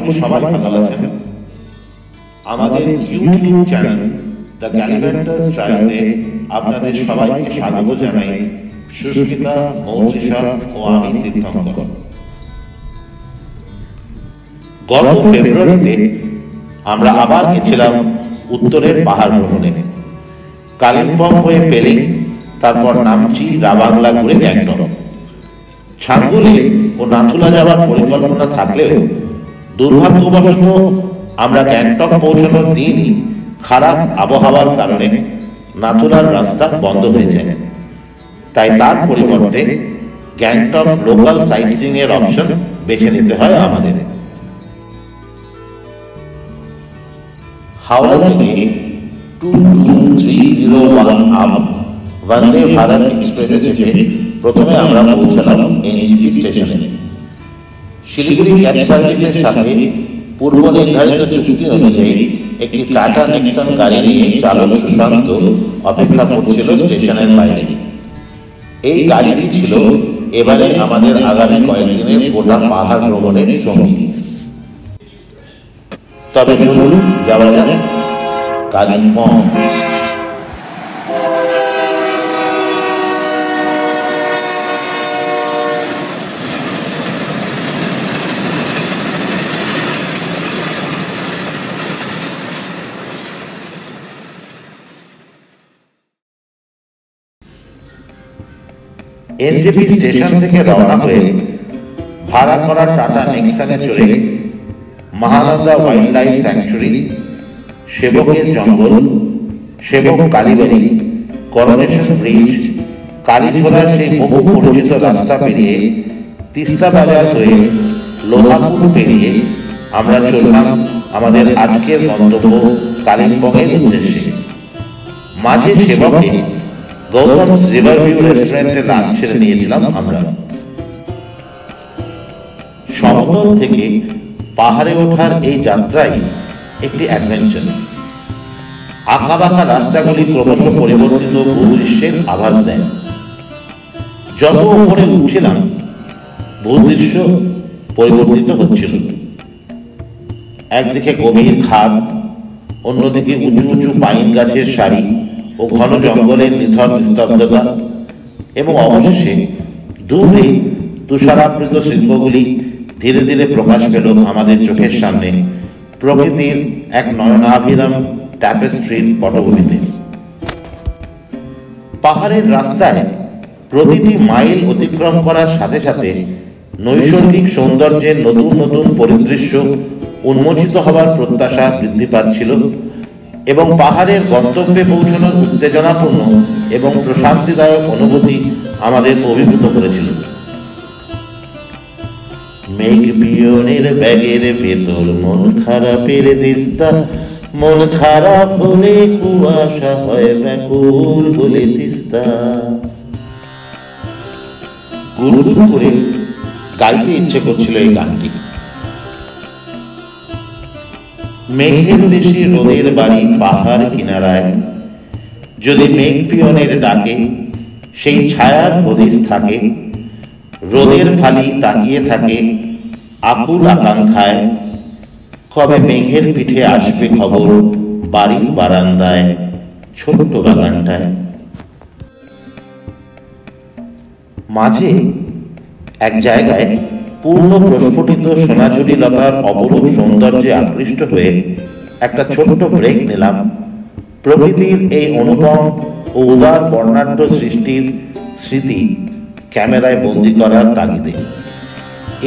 করি সবাই ভালো আছেন। আমাদের ইউটিউব চ্যানেল দ্য গ্যালিভেন্টার্স ট্রায়ালে আপনাদের সবাইকে স্বাগত জানাই। সুস্মিতা, মৌত্রিষা ও আমি তীর্থঙ্কর। গত ফেব্রুয়ারিতে আমরা আবার গেছিলাম উত্তরের পাহাড় ভ্রমণে। কালিম্পং হয়ে পেলিং, তারপর নামচি, রাবাংলা ঘুরে গ্যাংটক। ছাঙ্গুলি ও নাথুলা যাওয়ার পরিকল্পনা থাকলেও দুর্ভাগ্যবশত আমরা গ্যাংটক পৌঁছানোর দিনই খারাপ আবহাওয়ার কারণে নাথুলার রাস্তা বন্ধ হয়ে যায়। তাই তার পরিবর্তে গ্যাংটক লোকাল সাইটসিইং এর অপশন বেছে নিতে হয় আমাদের। হাওড়া থেকে 22301 আপ বন্দে ভারত এক্সপ্রেসে চেপে প্রথমে আমরা পৌঁছলাম এনজেপি স্টেশনে। শিলিগুড়ি ক্যাব সার্ভিসের সাথে পূর্ব নির্ধারিত চুক্তি অনুযায়ী একটি টাটা নেক্সন গাড়ি নিয়ে চালক সুশান্ত অপেক্ষা করছিল স্টেশনের বাইরে। এই গাড়িটি ছিল এবারে আমাদের আগামী কয়েকদিনের গোটা পাহাড় ভ্রমণের সঙ্গী। তবে চলুন যাওয়া যাক কালিম্পং। এনজেপি স্টেশন থেকে রওনা হয়ে ভাড়া করা টাটা নেক্সনে চড়ে মহানন্দা ওয়াইল্ড লাইফ স্যাংচুরি, সেবকের জঙ্গল, সেবক কালীবাড়ি, করোনেশন ব্রিজ, কালীঝোলার সেই বহু পরিচিত রাস্তা পেরিয়ে তিস্তা বাজার হয়ে লোহাপুর পেরিয়ে আমরা চললাম আমাদের আজকের গন্তব্য কালিম্পংয়ের উদ্দেশ্যে। মাঝে সেবকে গৌতম রিভারভিউ রেস্টুরেন্টে লাঞ্চ ছেড়ে নিয়েছিলাম আমরা। সমতল থেকে পাহাড়ে ওঠার এই যাত্রাই একটি অ্যাডভেঞ্চার। আঁকাবাঁকা রাস্তাগুলি ক্রমশ পরিবর্তিত ভূদৃশ্যের আভাস দেয়। যত উপরে উঠছিলাম ভূদৃশ্য পরিবর্তিত হচ্ছিল। একদিকে গভীর খাদ, অন্যদিকে উঁচু উঁচু পাইন গাছের সারি ও ঘন জঙ্গলের নিথর নিস্তব্ধতা, এবং অবশেষে দূরে তুষারাবৃত শিল্পগুলি ধীরে ধীরে প্রকাশ পেল আমাদের চোখের সামনে প্রকৃতির এক নয়নাভিরাম ট্যাপেস্ট্রির পটভূমিতে। পাহাড়ের রাস্তায় প্রতিটি মাইল অতিক্রম করার সাথে সাথে নৈসর্গিক সৌন্দর্যের নতুন নতুন পরিদৃশ্য উন্মোচিত হবার প্রত্যাশা বৃদ্ধি পাচ্ছিল এবং পাহাড়ের গন্তব্যে পৌঁছানোর উত্তেজনাপূর্ণ এবং প্রশান্তিদায়ক অনুভূতি আমাদের অভিভূত করেছিল। মেঘ পিয়নের ব্যাগের ভেতর মন খারাপের তিস্তা, মন খারাপ হলে কুয়াশা হয় ব্যাকুল বলে তিস্তা। গুরুগুরু করে গাইতে ইচ্ছে করছিল এই গানটি। মেঘের দেশে রোদের বাড়ি পাহাড় কিনারায়, যদি মেঘ পিয়নের ডাকে সেই ছায়ার হদিস থাকে, রোদের ফালি তাকিয়ে থাকে আকুল আকাঙ্ক্ষায়, কবে মেঘের পিঠে আসবে খবর বাড়ির বারান্দায় ছোট্ট বাগানটায়। মাঝে এক জায়গায় পূর্ণ প্রস্ফুটিত সোনাঝুরি লতার অপরূপ সৌন্দর্যে আকৃষ্ট হয়ে একটা ছোট্ট ব্রেক নিলাম প্রকৃতির এই অনুপম ও উদার বর্ণাঢ্য সৃষ্টির স্মৃতি ক্যামেরায় বন্দি করার তাগিদে।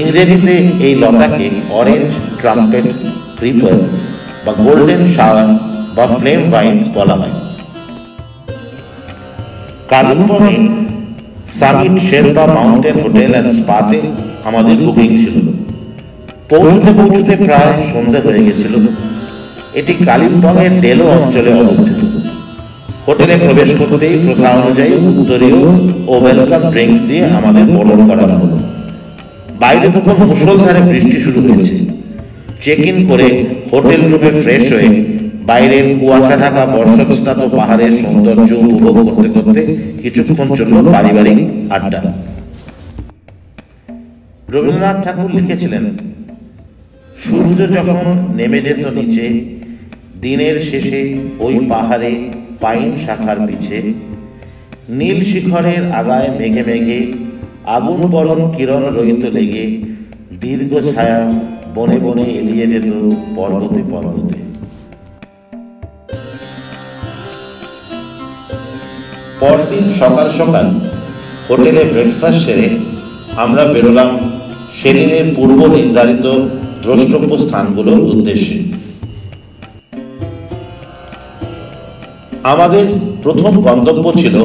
ইংরেজিতে এই লতাকে অরেঞ্জ ট্রাম্পেট ক্রিপার বা গোল্ডেন শাওয়ার বা ফ্লেম ভাইন্স বলা হয়। কালিম্পংয়ে Summit Sherpa Mountain Hotel and স্পাতে আমাদের বুকিং ছিল। পৌঁছতে পৌঁছতে প্রায় সন্ধ্যে হয়ে গেছিল। এটি কালিম্পংয়ের ডেলো অঞ্চলে অবস্থিত। হোটেলে প্রবেশ করতেই প্রথা অনুযায়ী উত্তরীয় ও ওয়েলকাম ড্রিঙ্কস দিয়ে আমাদের বরণ করা হলো। বাইরে তখন মুষলধারে বৃষ্টি শুরু হয়েছে। চেক ইন করে হোটেল রুমে ফ্রেশ হয়ে বাইরের কুয়াশা ঢাকা বর্ষস্নাত পাহাড়ের সৌন্দর্য উপভোগ করতে করতে কিছুক্ষণ চলল পারিবারিক আড্ডা। রবীন্দ্রনাথ ঠাকুর লিখেছিলেন, সূর্য যখন নেমে যেত নিচে, দিনের শেষে ওই পাহাড়ে পাইন শাখার পিছে নীল শিখরের আগায় মেঘে মেঘে আগুন বরণ কিরণ রহিত লেগে দীর্ঘ ছায়া বনে বনে এলিয়ে যেত পর্বতে পর্বতে। পরদিন সকাল সকাল হোটেলে ব্রেকফাস্ট সেরে আমরা বেরোলাম সেদিনের পূর্ব নির্ধারিত দ্রষ্টব্য স্থানগুলোর উদ্দেশ্যে। আমাদের প্রথম গন্তব্য ছিল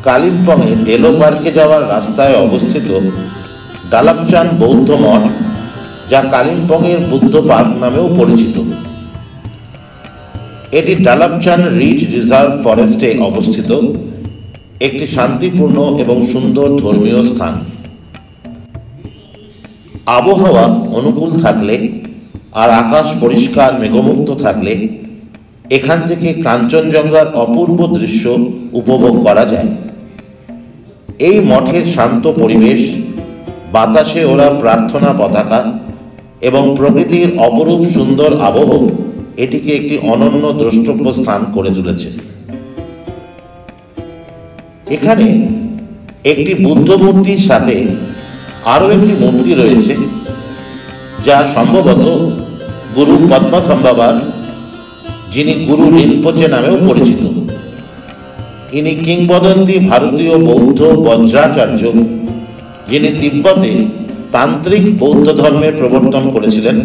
কালিম্পংয়ে ডেলো পার্কে যাওয়ার রাস্তায় অবস্থিত ডালাপচান বৌদ্ধ মঠ, যা কালিম্পংয়ের বুদ্ধ পার্ক নামেও পরিচিত। এটি ডালাপচান রিচ রিজার্ভ ফরেস্টে অবস্থিত একটি শান্তিপূর্ণ এবং সুন্দর ধর্মীয় স্থান। আবহাওয়া অনুকূল থাকলে আর আকাশ পরিষ্কার মেঘমুক্ত থাকলে এখান থেকে কাঞ্চনজঙ্ঘার অপূর্ব দৃশ্য উপভোগ করা যায়। এই মঠের শান্ত পরিবেশ, বাতাসে ওড়া প্রার্থনা পতাকা এবং প্রকৃতির অপরূপ সুন্দর আবহ এটিকে একটি অনন্য দ্রষ্টব্য স্থান করে তুলেছে। এখানে একটি বুদ্ধ মূর্তির সাথে আরও একটি মূর্তি রয়েছে, যা সম্ভবত গুরু পদ্মসম্ভবার, যিনি গুরু রিনপোচে নামেও পরিচিত। ইনি কিংবদন্তি ভারতীয় বৌদ্ধ বজ্রাচার্য, যিনি তিব্বতে তান্ত্রিক বৌদ্ধ ধর্মের প্রবর্তন করেছিলেন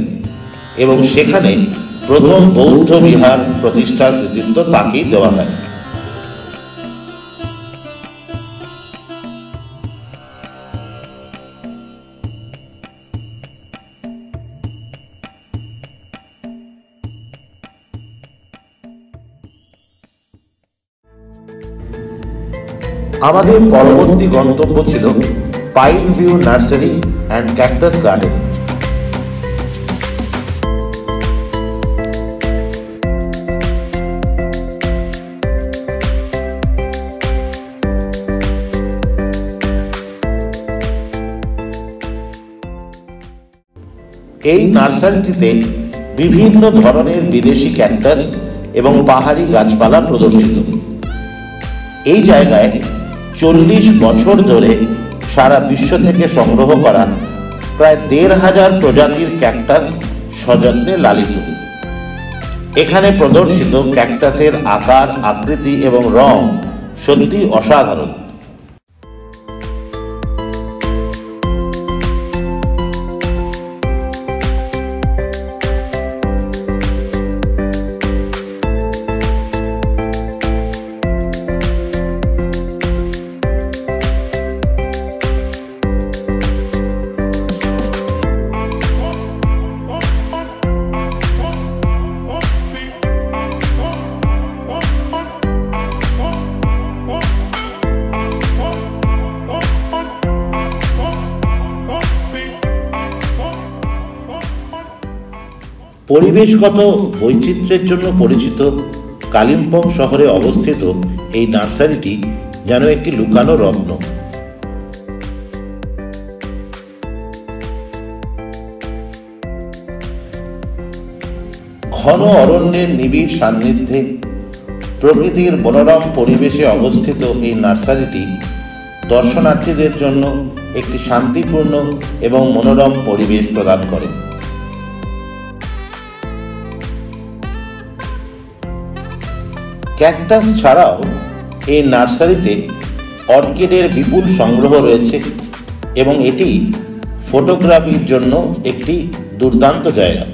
এবং সেখানে প্রথম বৌদ্ধ বিহার প্রতিষ্ঠার কৃতিত্ব তাকেই দেওয়া হয়। আমাদের পরবর্তী গন্তব্য ছিল pine view nursery and cactus garden. এই নার্সারিটিতে বিভিন্ন ধরনের বিদেশি ক্যাকটাস এবং পাহাড়ি গাছপালা প্রদর্শিত। এই জায়গায় 40 বছর ধরে সারা বিশ্ব থেকে সংগ্রহ করা প্রায় 1500 প্রজাতির ক্যাকটাস সযত্নে লালিত। এখানে প্রদর্শিত ক্যাকটাসের আকার, আকৃতি এবং রং সত্যি অসাধারণ। পরিবেশগত বৈচিত্র্যের জন্য পরিচিত কালিম্পং শহরে অবস্থিত এই নার্সারিটি যেন একটি লুকানো রত্ন। ঘন অরণ্যের নিবিড় সান্নিধ্যে প্রকৃতির মনোরম পরিবেশে অবস্থিত এই নার্সারিটি দর্শনার্থীদের জন্য একটি শান্তিপূর্ণ এবং মনোরম পরিবেশ প্রদান করে। ক্যাকটাস ছাড়াও এই নার্সারিতে অর্কিডের বিপুল সংগ্রহ রয়েছে এবং এটি ফটোগ্রাফির জন্য একটি দুর্দান্ত জায়গা।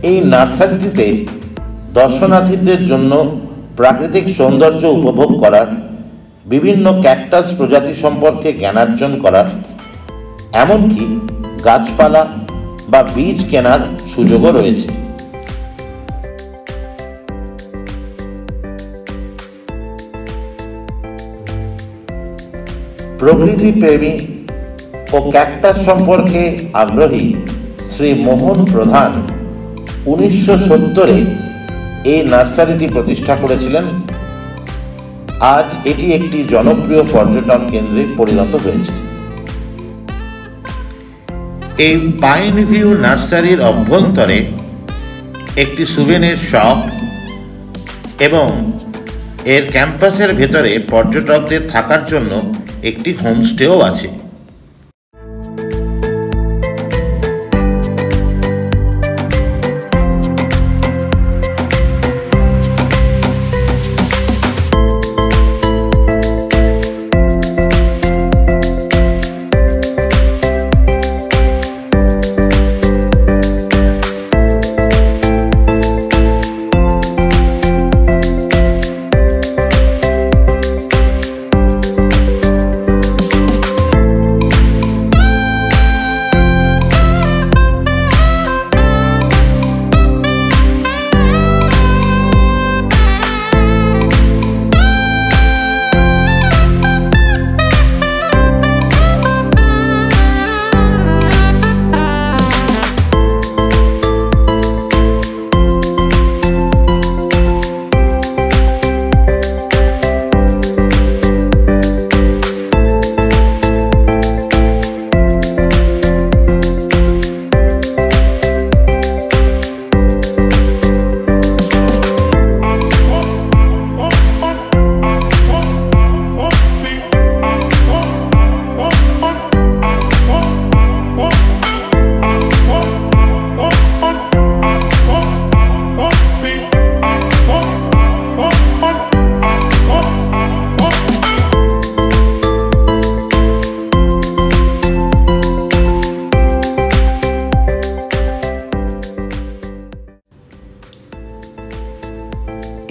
এই নার্সারিটিতে দর্শনার্থীদের জন্য প্রাকৃতিক সৌন্দর্য উপভোগ করার, বিভিন্ন ক্যাকটাস প্রজাতি সম্পর্কে জ্ঞানার্জন করার, এমনকি গাছপালা বা বীজ কেনার সুযোগও রয়েছে। প্রকৃতি প্রেমী ও ক্যাকটাস সম্পর্কে আগ্রহী শ্রী মোহন প্রধান 1970-এ এই নার্সারিটি প্রতিষ্ঠা করেছিলেন। আজ এটি একটি জনপ্রিয় পর্যটন কেন্দ্রে পরিণত হয়েছে। এই পাইন ভিউ নার্সারির অভ্যন্তরে একটি সুভেনির শপ এবং এর ক্যাম্পাসের ভেতরে পর্যটকদের থাকার জন্য একটি হোমস্টেও আছে।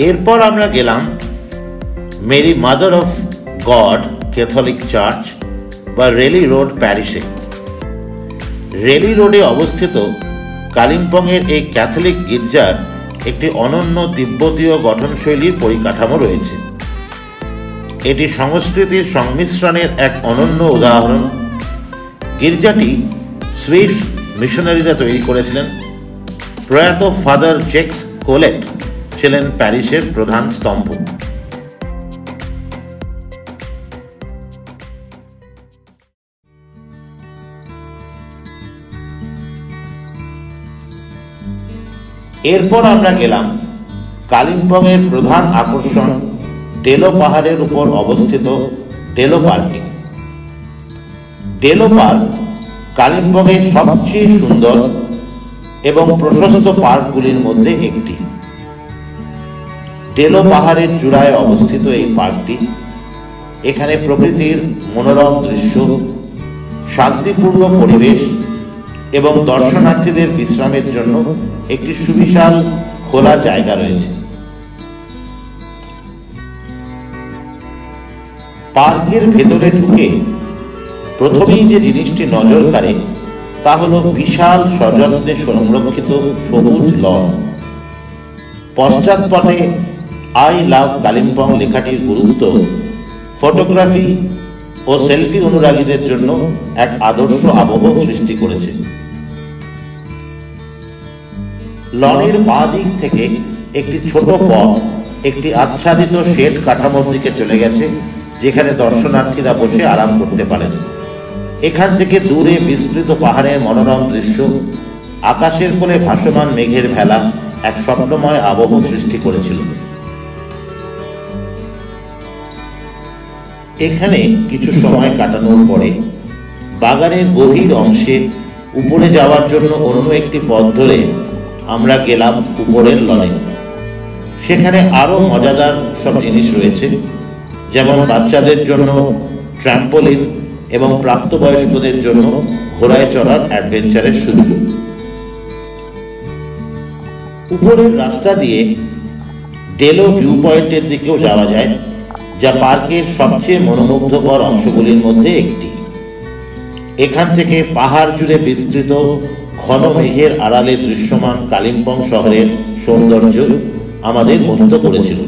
এরপর আমরা গেলাম Mary mother of God Catholic church বা রেলি রোড প্যারিসে। রেলি রোডে অবস্থিত কালিম্পংয়ের এই ক্যাথলিক গির্জার একটি অনন্য তিব্বতীয় গঠনশৈলীর পরিকাঠামো রয়েছে। এটি সংস্কৃতির সংমিশ্রণের এক অনন্য উদাহরণ। গির্জাটি সুইস মিশনারিরা তৈরি করেছিলেন। প্রয়াত ফাদার জেক্স কোলেট ছিলেন প্যারিসের প্রধান স্তম্ভ। এরপর আমরা গেলাম কালিম্পংয়ের প্রধান আকর্ষণ ডেলো পাহাড়ের উপর অবস্থিত ডেলো পার্কে। ডেলো পার্ক কালিম্পংয়ের সবচেয়ে সুন্দর এবং প্রশস্ত পার্কগুলির মধ্যে একটি। ডেলো পাহাড়ের চূড়ায় অবস্থিত এই পার্কটি, এখানে প্রকৃতির মনোরম দৃশ্য, শান্তিপূর্ণ পরিবেশ এবং দর্শনার্থীদের বিশ্রামের জন্য একটি সুবিশাল খোলা জায়গা রয়েছে। পার্কের ভেতরে ঢুকে প্রথমেই যে জিনিসটি নজর কাড়ে তা হল বিশাল সযত্নে সংরক্ষিত সবুজ লন। পশ্চাৎপটে আই লাভ কালিম্পং লেখাটির গুরুত্ব ফটোগ্রাফি ও সেলফি অনুরাগীদের জন্য এক আদর্শ আবহ সৃষ্টি করেছে। লনের বাঁ দিক থেকে একটি ছোট পথ একটি আচ্ছাদিত শেড কাঠামোর দিকে চলে গেছে, যেখানে দর্শনার্থীরা বসে আরাম করতে পারেন। এখান থেকে দূরে বিস্তৃত পাহাড়ের মনোরম দৃশ্য, আকাশের কোণে ভাসমান মেঘের ভেলা এক স্বপ্নময় আবহ সৃষ্টি করেছিল। এখানে কিছু সময় কাটানোর পরে বাগানের গভীর অংশে উপরে যাওয়ার জন্য অন্য একটি পথ ধরে আমরা গেলাম উপরের লনে। সেখানে আরো মজাদার সব জিনিস রয়েছে, যেমন বাচ্চাদের জন্য ট্র্যাম্পোলিন এবং প্রাপ্তবয়স্কদের জন্য ঘোড়ায় চড়ার অ্যাডভেঞ্চারের সুযোগ। উপরের রাস্তা দিয়ে ডেলো ভিউ পয়েন্টের দিকেও যাওয়া যায়, যা পার্কের সবচেয়ে মনোমুগ্ধকর অংশগুলির মধ্যে একটি। এখান থেকে পাহাড় জুড়ে বিস্তৃত ঘন মেঘের আড়ালে দৃশ্যমান কালিম্পং শহরের সৌন্দর্য আমাদের মোহিত করেছিল।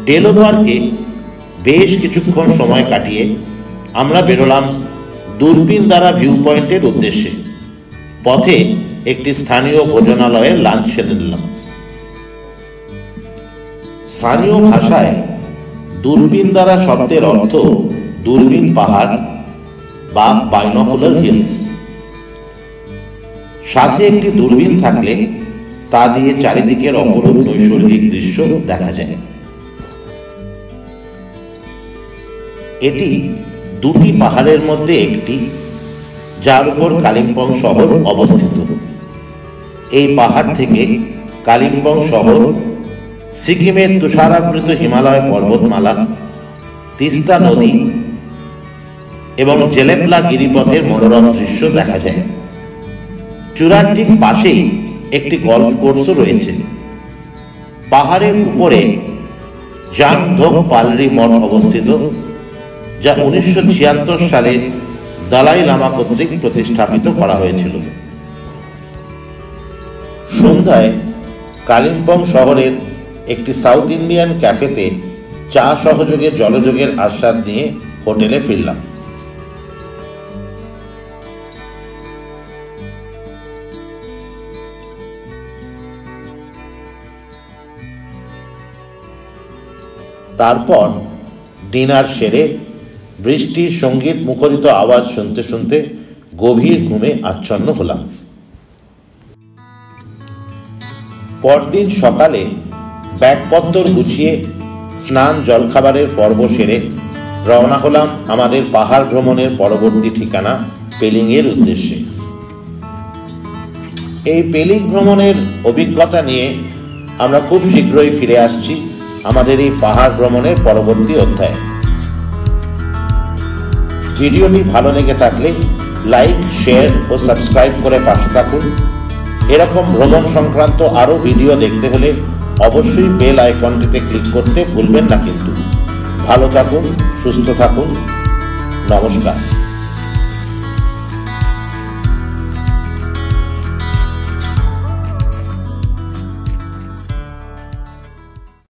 ডেলো পার্কে বেশ কিছুক্ষণ সময় কাটিয়ে আমরা বেরোলাম দূরবীন দ্বারা ভিউ পয়েন্টের উদ্দেশ্যে। পথে একটি স্থানীয় ভোজনালয়ে লাঞ্চ সেরে নিলাম। স্থানীয় ভাষায় দূরবীন দ্বারা শব্দের অর্থ দূরবীন পাহাড় বা বাইনোকুলার হিলস। সাথে একটি দূরবীন থাকলে তা দিয়ে চারিদিকের অপরূপ নৈসর্গিক দৃশ্য দেখা যায়। এটি দুটি পাহাড়ের মধ্যে একটি, যার উপর কালিম্পং শহর অবস্থিত। এই পাহাড় থেকে কালিম্পং শহর, সিকিমের তুষারাবৃত হিমালয় পর্বতমালা, তিস্তা নদী এবং জেলেপলা গিরিপথের মনোরম দৃশ্য দেখা যায়। চূড়ার ঠিক পাশেই একটি গলফ কোর্সও রয়েছে। পাহাড়ের উপরে জাংধোক পালরি মঠ অবস্থিত, যা 1976 সালে দালাই লামা কর্তৃক প্রতিষ্ঠাপিত করা হয়েছিল। সন্ধ্যায় কালিম্পং শহরের একটি সাউথ ইন্ডিয়ান ক্যাফেতে চা সহযোগে জলযোগের আস্বাদ নিয়ে হোটেলে ফিরলাম। তারপর ডিনার সেরে বৃষ্টির সঙ্গীত মুখরিত আওয়াজ শুনতে শুনতে গভীর ঘুমে আচ্ছন্ন হলাম। পরদিন সকালে ব্যাগপত্তর গুছিয়ে স্নান জলখাবারের পর্ব সেরে রওনা হলাম আমাদের পাহাড় ভ্রমণের পরবর্তী ঠিকানা পেলিংয়ের উদ্দেশ্যে। এই পেলিং ভ্রমণের অভিজ্ঞতা নিয়ে আমরা খুব শীঘ্রই ফিরে আসছি আমাদের এই পাহাড় ভ্রমণের পরবর্তী অধ্যায়ে। ভিডিওটি ভালো লেগে থাকলে লাইক, শেয়ার ও সাবস্ক্রাইব করে পাশে থাকুন। এরকম ভ্রমণ সংক্রান্ত আরও ভিডিও দেখতে হলে অবশ্যই বেল আইকনটিতে ক্লিক করতে ভুলবেন না কিন্তু। ভালো থাকুন, সুস্থ থাকুন, নমস্কার।